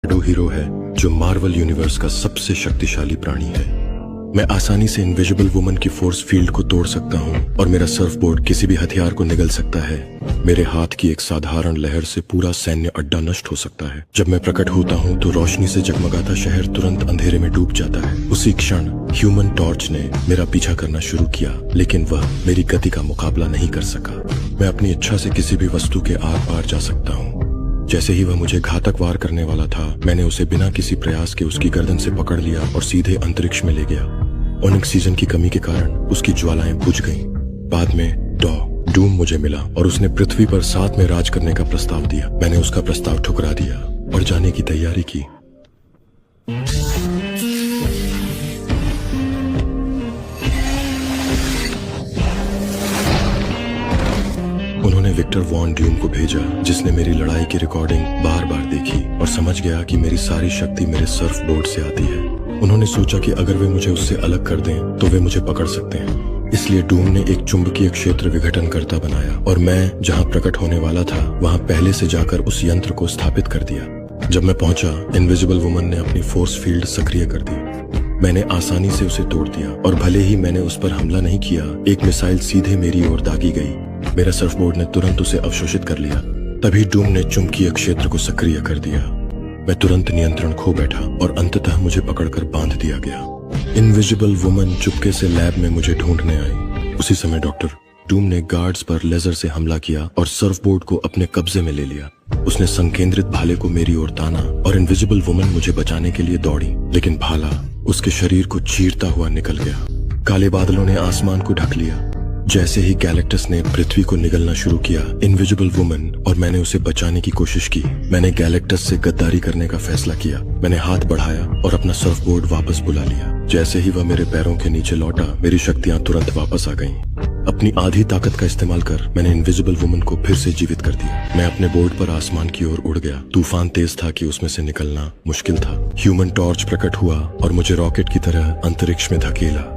Shadow hero है जो Marvel universe का सबसे शक्तिशाली प्राणी है। मैं आसानी से इनविजिबल वुमन की फोर्स फील्ड को तोड़ सकता हूँ और मेरा सर्फबोर्ड किसी भी हथियार को निगल सकता है। मेरे हाथ की एक साधारण लहर से पूरा सैन्य अड्डा नष्ट हो सकता है। जब मैं प्रकट होता हूँ तो रोशनी से जगमगाता शहर तुरंत अंधेरे में डूब जाता है। उसी क्षण ह्यूमन टॉर्च ने मेरा पीछा करना शुरू किया, लेकिन वह मेरी गति का मुकाबला नहीं कर सका। मैं अपनी इच्छा से किसी भी वस्तु के आर पार जा सकता हूँ। जैसे ही वह मुझे घातक वार करने वाला था, मैंने उसे बिना किसी प्रयास के उसकी गर्दन से पकड़ लिया और सीधे अंतरिक्ष में ले गया। ओनिक्स सीजन की कमी के कारण उसकी ज्वालाएं बुझ गईं। बाद में डूम मुझे मिला और उसने पृथ्वी पर साथ में राज करने का प्रस्ताव दिया। मैंने उसका प्रस्ताव ठुकरा दिया और जाने की तैयारी की। उन्होंने विक्टर वॉन ड्यूम को भेजा, जिसने मेरी लड़ाई की रिकॉर्डिंग बार बार देखी और समझ गया कि मेरी सारी शक्ति मेरे सर्फबोर्ड से आती है। उन्होंने सोचा कि अगर वे मुझे उससे अलग कर दें तो वे मुझे पकड़ सकते हैं। इसलिए डूम ने एक चुंबकीय क्षेत्र विघटनकर्ता बनाया और मैं जहां प्रकट होने वाला था वहां पहले से जाकर उस यंत्र को स्थापित कर दिया। जब मैं पहुंचा, इनविजिबल वुमन ने अपनी फोर्स फील्ड सक्रिय कर दी। मैंने आसानी से उसे तोड़ दिया और भले ही मैंने उस पर हमला नहीं किया, एक मिसाइल सीधे मेरी ओर दागी गई। मेरा सर्फबोर्ड ने तुरंत उसे अवशोषित कर लिया। तभी डूम ने चुंबकीय क्षेत्र को सक्रिय कर दिया। मैं तुरंत नियंत्रण खो बैठा और अंततः मुझे पकड़कर बांध दिया गया। इनविजिबल वुमन चुपके से लैब में मुझे ढूंढने आई। उसी समय डॉक्टर डूम ने गार्ड्स पर लेजर से हमला किया और सर्फबोर्ड को अपने कब्जे में ले लिया। उसने संकेंद्रित भाले को मेरी ओर ताना और इनविजिबल वुमन मुझे बचाने के लिए दौड़ी, लेकिन भाला उसके शरीर को चीरता हुआ निकल गया। काले बादलों ने आसमान को ढक लिया। जैसे ही गैलेक्टस ने पृथ्वी को निगलना शुरू किया, इनविजिबल वुमन और मैंने उसे बचाने की कोशिश की। मैंने गैलेक्टस से गद्दारी करने का फैसला किया। मैंने हाथ बढ़ाया और अपना सर्फबोर्ड वापस बुला लिया। जैसे ही वह मेरे पैरों के नीचे लौटा, मेरी शक्तियां तुरंत वापस आ गईं। अपनी आधी ताकत का इस्तेमाल कर मैंने इनविजिबल वुमन को फिर से जीवित कर दिया। मैं अपने बोर्ड पर आसमान की ओर उड़ गया। तूफान तेज था कि उसमें से निकलना मुश्किल था। ह्यूमन टॉर्च प्रकट हुआ और मुझे रॉकेट की तरह अंतरिक्ष में धकेला।